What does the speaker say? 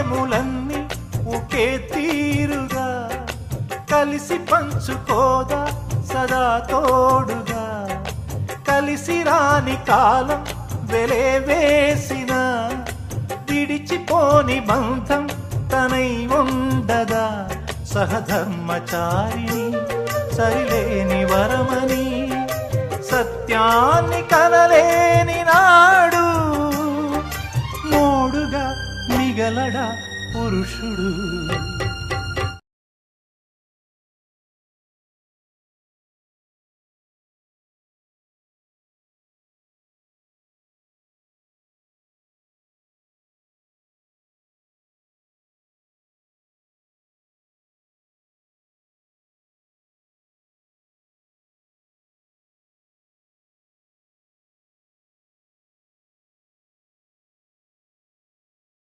ప్రేములన్నీ ఒకే తీరుగా కలిసి పంచుకోదా సదా తోడుగా. కలిసి రాని కాలం వెలే వేసిన విడిచిపోని బంధం తనై ఉండదా. సహధర్మచారిణి సరిలేని వరమని సత్యాన్ని కనలేని నాడు మూడుగా మిగలడా పురుషుడు.